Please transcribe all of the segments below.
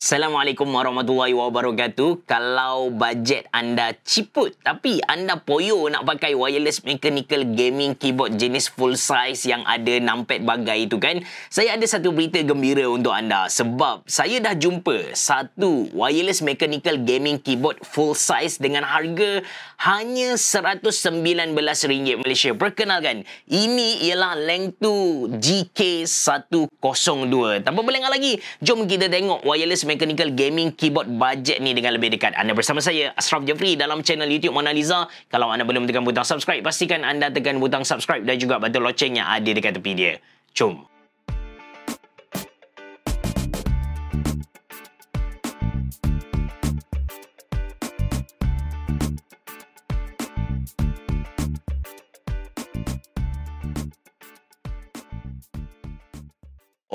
Assalamualaikum warahmatullahi wabarakatuh. Kalau bajet anda ciput tapi anda poyo nak pakai wireless mechanical gaming keyboard jenis full size yang ada numpad bagai itu kan, saya ada satu berita gembira untuk anda sebab saya dah jumpa satu wireless mechanical gaming keyboard full size dengan harga hanya RM119 Malaysia. Perkenalkan, ini ialah Lengtu GK102. Tanpa berlengah lagi, jom kita tengok wireless mechanical gaming keyboard budget ni dengan lebih dekat. Anda bersama saya, Ashraf Jeffrey, dalam channel YouTube Mona Lisa. Kalau anda belum tekan butang subscribe, pastikan anda tekan butang subscribe dan juga butang loceng yang ada dekat tepi dia. Jom.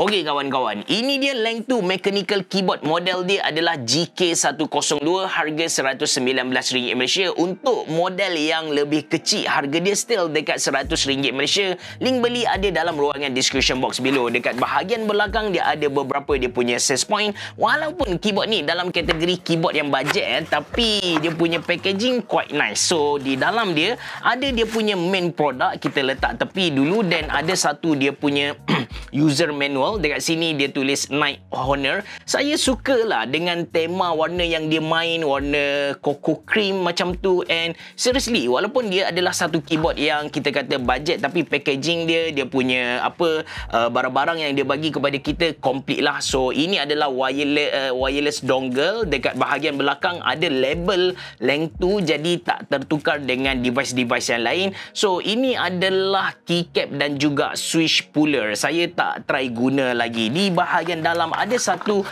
Okey kawan-kawan, ini dia Lengtu mechanical keyboard. Model dia adalah GK102, harga RM119 Malaysia. Untuk model yang lebih kecil, harga dia still dekat RM100 Malaysia. Link beli ada dalam ruangan description box below. Dekat bahagian belakang dia ada beberapa dia punya access point. Walaupun keyboard ni dalam kategori keyboard yang budget tapi dia punya packaging quite nice. So di dalam dia ada dia punya main product, kita letak tepi dulu, dan ada satu dia punya user manual. Dekat sini dia tulis Night Honor. Saya sukalah dengan tema warna yang dia main, warna cocoa cream macam tu. And seriously, walaupun dia adalah satu keyboard yang kita kata budget, tapi packaging dia punya barang-barang yang dia bagi kepada kita complete lah. So ini adalah wireless dongle. Dekat bahagian belakang ada label Lengtu, jadi tak tertukar dengan device-device yang lain. So ini adalah keycap dan juga switch puller. Saya tak try guna lagi. Di bahagian dalam ada satu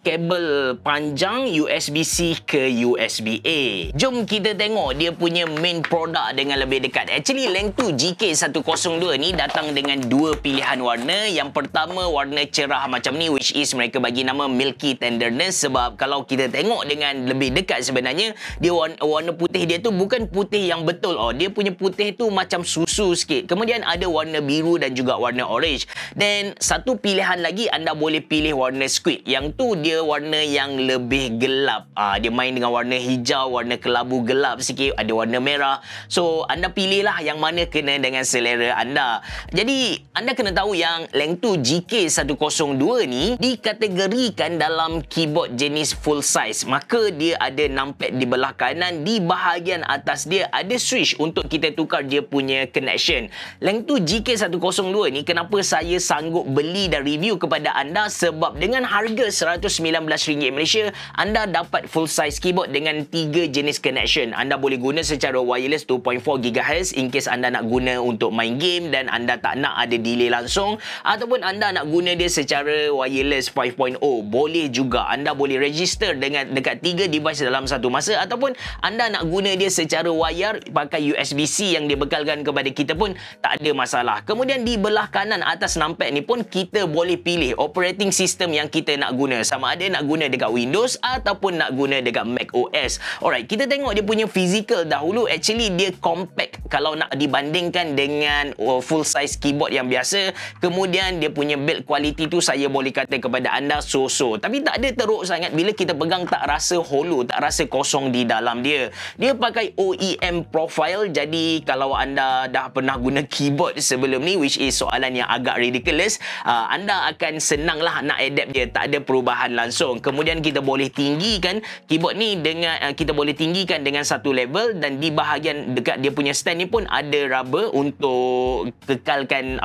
kabel panjang USB-C ke USB-A. Jom kita tengok dia punya main product dengan lebih dekat. Actually Lengtu GK102 ni datang dengan dua pilihan warna. Yang pertama warna cerah macam ni, which is mereka bagi nama Milky Tenderness. Sebab kalau kita tengok dengan lebih dekat, sebenarnya dia warna putih dia tu bukan putih yang betul. Dia punya putih tu macam susu sikit. Kemudian ada warna biru dan juga warna orange. Dan satu pilihan lagi, anda boleh pilih warna squid. Yang tu dia warna yang lebih gelap. Dia main dengan warna hijau, warna kelabu gelap sikit, ada warna merah. So anda pilihlah yang mana kena dengan selera anda. Jadi anda kena tahu yang Lengtu GK102 ni dikategorikan dalam keyboard jenis full size. Maka dia ada numpad di belah kanan. Di bahagian atas dia ada switch untuk kita tukar dia punya connection. Lengtu GK102 ni kenapa saya sanggup beli dan review kepada anda, sebab dengan harga RM119 Malaysia, anda dapat full size keyboard dengan 3 jenis connection. Anda boleh guna secara wireless 2.4 GHz in case anda nak guna untuk main game dan anda tak nak ada delay langsung, ataupun anda nak guna dia secara wireless 5.0. Boleh juga. Anda boleh register dengan dekat 3 device dalam satu masa, ataupun anda nak guna dia secara wire pakai USB-C yang dibekalkan kepada kita pun tak ada masalah. Kemudian di belah kanan atas numpad ni pun kita boleh pilih operating system yang kita nak guna, sama ada nak guna dekat Windows ataupun nak guna dekat Mac OS. Alright, kita tengok dia punya physical dahulu. Actually dia compact kalau nak dibandingkan dengan full size keyboard yang biasa. Kemudian dia punya build quality tu saya boleh kata kepada anda so-so, tapi tak ada teruk sangat. Bila kita pegang tak rasa hollow, tak rasa kosong di dalam dia. Dia pakai OEM profile, jadi kalau anda dah pernah guna keyboard sebelum ni, which is soalan yang agak ridiculous, anda akan senanglah nak adapt dia, tak ada perubahan langsung. Kemudian kita boleh tinggikan keyboard ni dengan satu level, dan di bahagian dekat dia punya stand ni pun ada rubber untuk kekalkan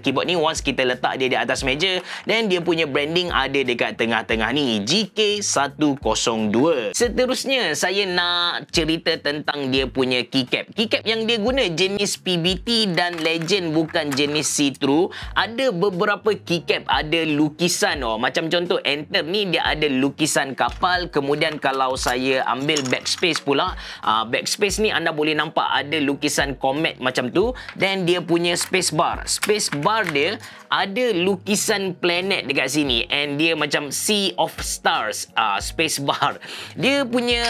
keyboard ni once kita letak dia di atas meja. Dan dia punya branding ada dekat tengah-tengah ni, GK102. Seterusnya saya nak cerita tentang dia punya keycap. Keycap yang dia guna jenis PBT dan Legend, bukan jenis see-through. Ada beberapa keycap ada lukisan. Macam contoh enter ni dia ada lukisan kapal. Kemudian kalau saya ambil backspace pula, backspace ni anda boleh nampak ada lukisan comet macam tu. Dan dia punya spacebar dia ada lukisan planet dekat sini, and dia macam sea of stars. Spacebar dia punya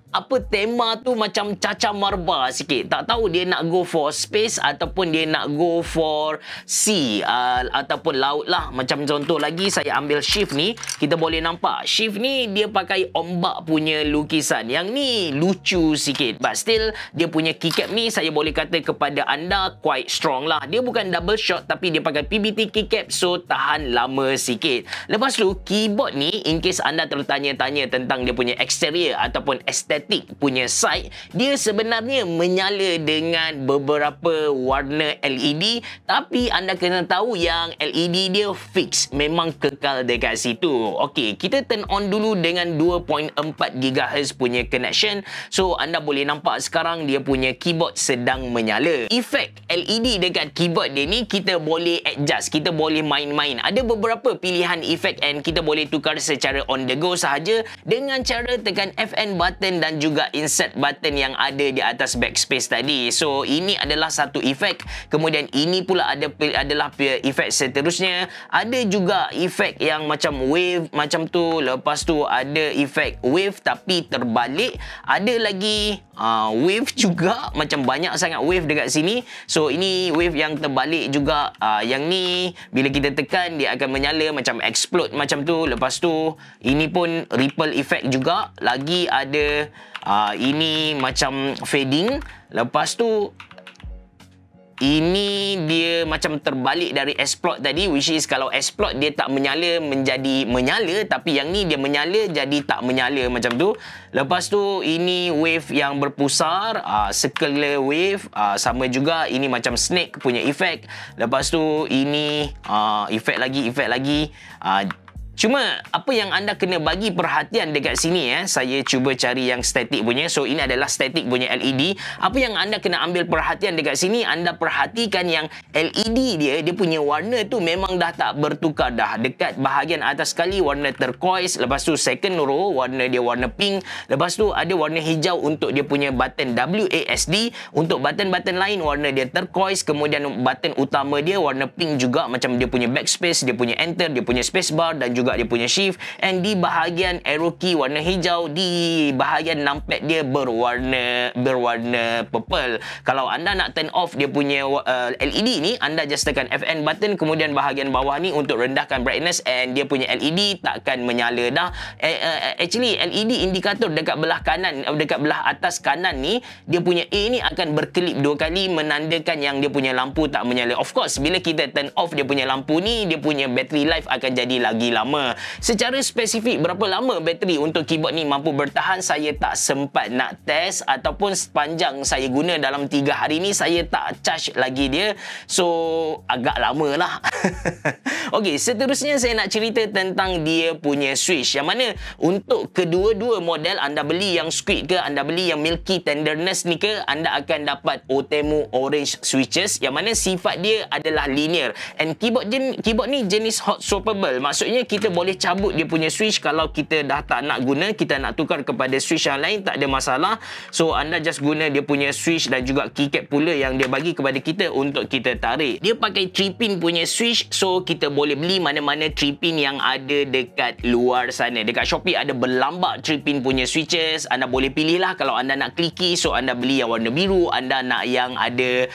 apa tema tu macam cacah marba sikit. Tak tahu dia nak go for space ataupun dia nak go for sea ataupun laut lah. Macam contoh lagi, saya ambil shift ni, kita boleh nampak shift ni dia pakai ombak punya lukisan. Yang ni lucu sikit, but still dia punya keycap ni saya boleh kata kepada anda quite strong lah. Dia bukan double shot tapi dia pakai PBT keycap, so tahan lama sikit. Lepas tu keyboard ni, in case anda tertanya-tanya tentang dia punya exterior ataupun estetik punya side, dia sebenarnya menyala dengan beberapa warna LED, tapi anda kena tahu yang LED dia fix, memang kekal dekat situ. Okey, kita turn on dulu dengan 2.4 GHz punya connection. So anda boleh nampak sekarang dia punya keyboard sedang menyala. Efek LED dekat keyboard dia ni kita boleh adjust, kita boleh main-main. Ada beberapa pilihan efek and kita boleh tukar secara on the go sahaja dengan cara tekan FN button dan juga insert button yang ada di atas backspace tadi. So ini adalah satu efek. Kemudian ini pula adalah efek seterusnya. Ada juga efek yang macam wave macam tu. Lepas tu ada efek wave tapi terbalik. Ada lagi wave juga, macam banyak sangat wave dekat sini. So ini wave yang terbalik juga. Yang ni bila kita tekan dia akan menyala macam explode macam tu. Lepas tu ini pun ripple effect juga. Lagi ada ini macam fading. Lepas tu ini dia macam terbalik dari explode tadi, which is kalau explode dia tak menyala menjadi menyala, tapi yang ni dia menyala jadi tak menyala macam tu. Lepas tu ini wave yang berpusar, circular wave, sama juga ini macam snake punya efek. Lepas tu ini efek lagi. Cuma apa yang anda kena bagi perhatian dekat sini, saya cuba cari yang static punya. So ini adalah static punya LED. Apa yang anda kena ambil perhatian dekat sini, anda perhatikan yang LED dia punya warna tu memang dah tak bertukar dah. Dekat bahagian atas sekali warna turquoise, lepas tu second row warna dia warna pink, lepas tu ada warna hijau untuk dia punya button WASD. Untuk button-button lain warna dia turquoise, kemudian button utama dia warna pink juga, macam dia punya backspace, dia punya enter, dia punya spacebar dan juga dia punya shift. And di bahagian arrow key warna hijau, di bahagian numpad dia berwarna purple. Kalau anda nak turn off dia punya LED ni, anda just tekan FN button, kemudian bahagian bawah ni untuk rendahkan brightness, and dia punya LED takkan menyala dah. Actually LED indikator dekat belah kanan, dekat belah atas kanan ni, dia punya A ni akan berkelip 2 kali menandakan yang dia punya lampu tak menyala. Of course bila kita turn off dia punya lampu ni, dia punya battery life akan jadi lagi lama. Secara spesifik berapa lama bateri untuk keyboard ni mampu bertahan, saya tak sempat nak test, ataupun sepanjang saya guna dalam 3 hari ni saya tak charge lagi dia. So agak lama lah. Okey, seterusnya saya nak cerita tentang dia punya switch, yang mana untuk kedua-dua model, anda beli yang squid ke, anda beli yang milky tenderness ni ke, anda akan dapat Otemu orange switches, yang mana sifat dia adalah linear. And keyboard ni jenis hot swappable. Maksudnya kita boleh cabut dia punya switch kalau kita dah tak nak guna, kita nak tukar kepada switch yang lain, tak ada masalah. So anda just guna dia punya switch dan juga keycap pula yang dia bagi kepada kita untuk kita tarik. Dia pakai 3 pin punya switch, so kita boleh beli mana-mana 3 pin yang ada dekat luar sana. Dekat Shopee ada berlambak 3 pin punya switches. Anda boleh pilih lah. Kalau anda nak clicky, so anda beli yang warna biru. Anda nak yang ada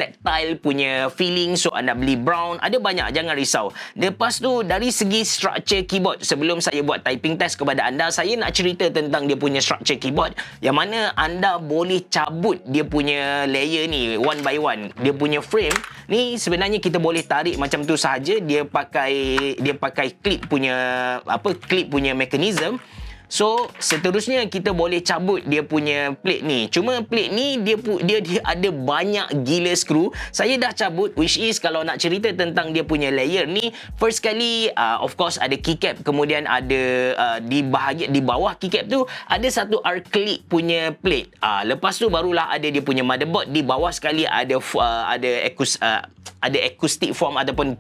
tactile punya feeling, so anda beli brown. Ada banyak, jangan risau. Lepas tu dari segi structure keyboard, sebelum saya buat typing test kepada anda, saya nak cerita tentang dia punya structure keyboard, yang mana anda boleh cabut dia punya layer ni one by one. Dia punya frame ni sebenarnya kita boleh tarik macam tu sahaja. Dia pakai clip punya mechanism. So seterusnya kita boleh cabut dia punya plate ni. Cuma plate ni dia ada banyak gila skru. Saya dah cabut, which is kalau nak cerita tentang dia punya layer ni, first kali of course ada keycap, kemudian ada di bawah keycap tu ada satu R-clip punya plate. Lepas tu barulah ada dia punya motherboard. Di bawah sekali ada acoustic foam ataupun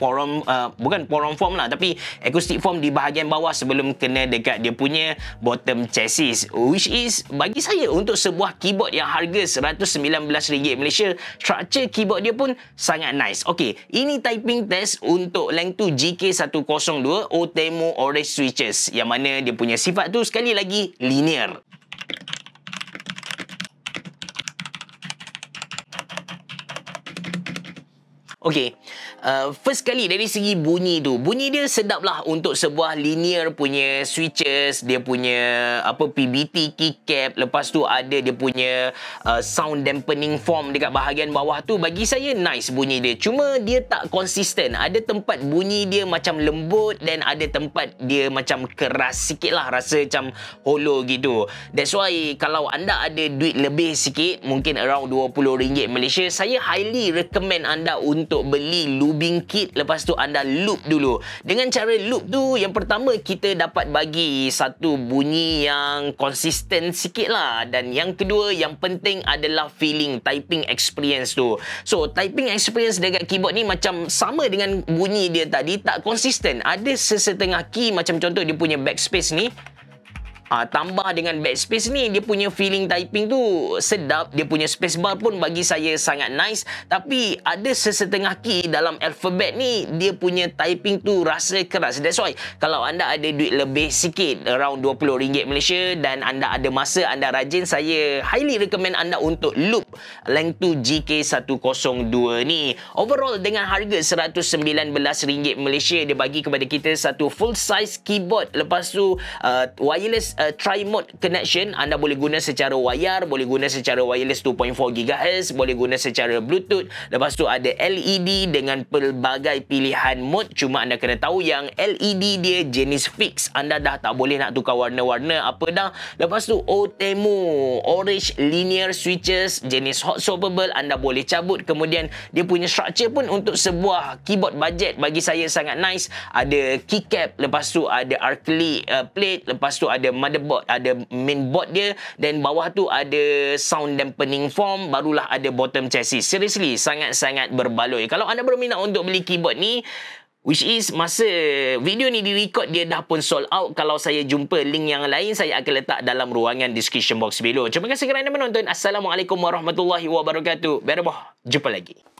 bukan porom foam lah, tapi acoustic foam di bahagian bawah sebelum kena dekat dia punya bottom chassis, which is bagi saya untuk sebuah keyboard yang harga RM119 Malaysia, structure keyboard dia pun sangat nice. Okey, ini typing test untuk Langtu GK102 Otemu Orange switches, yang mana dia punya sifat tu sekali lagi linear. Okay, first kali dari segi bunyi tu, bunyi dia sedap lah untuk sebuah linear punya switches, dia punya PBT keycap, lepas tu ada dia punya sound dampening form dekat bahagian bawah tu, bagi saya nice bunyi dia. Cuma dia tak konsisten, ada tempat bunyi dia macam lembut dan ada tempat dia macam keras sikit lah, rasa macam hollow gitu. That's why kalau anda ada duit lebih sikit, mungkin around RM20 Malaysia, saya highly recommend anda untuk beli looping kit, lepas tu anda loop dulu. Dengan cara loop tu, yang pertama kita dapat bagi satu bunyi yang konsisten sikit lah, dan yang kedua yang penting adalah feeling, typing experience tu. So typing experience dekat keyboard ni macam sama dengan bunyi dia tadi, tak konsisten. Ada sesetengah key, macam contoh dia punya backspace ni, tambah dengan backspace ni, dia punya feeling typing tu sedap. Dia punya spacebar pun bagi saya sangat nice. Tapi ada sesetengah key dalam alphabet ni, dia punya typing tu rasa keras. That's why kalau anda ada duit lebih sikit, around RM20 Malaysia, dan anda ada masa, anda rajin, saya highly recommend anda untuk loop Langtu GK102 ni. Overall dengan harga RM119 Malaysia, dia bagi kepada kita satu full size keyboard, lepas tu wireless tri-mode connection. Anda boleh guna secara wayar, boleh guna secara wireless 2.4 GHz, boleh guna secara Bluetooth. Lepas tu ada LED dengan pelbagai pilihan mode. Cuma anda kena tahu yang LED dia jenis fix. Anda dah tak boleh nak tukar warna-warna apa dah. Lepas tu OTEMO, orange linear switches jenis hot swappable, anda boleh cabut. Kemudian dia punya structure pun untuk sebuah keyboard budget bagi saya sangat nice. Ada keycap, lepas tu ada acrylic plate, lepas tu ada motherboard, ada mainboard dia, dan bawah tu ada sound dampening form, barulah ada bottom chassis. Seriously, sangat-sangat berbaloi. Kalau anda berminat untuk beli keyboard ni, which is masa video ni direcord dia dah pun sold out. Kalau saya jumpa link yang lain, saya akan letak dalam ruangan description box below. Terima kasih kerana menonton. Assalamualaikum warahmatullahi wabarakatuh. Berabah. Jumpa lagi.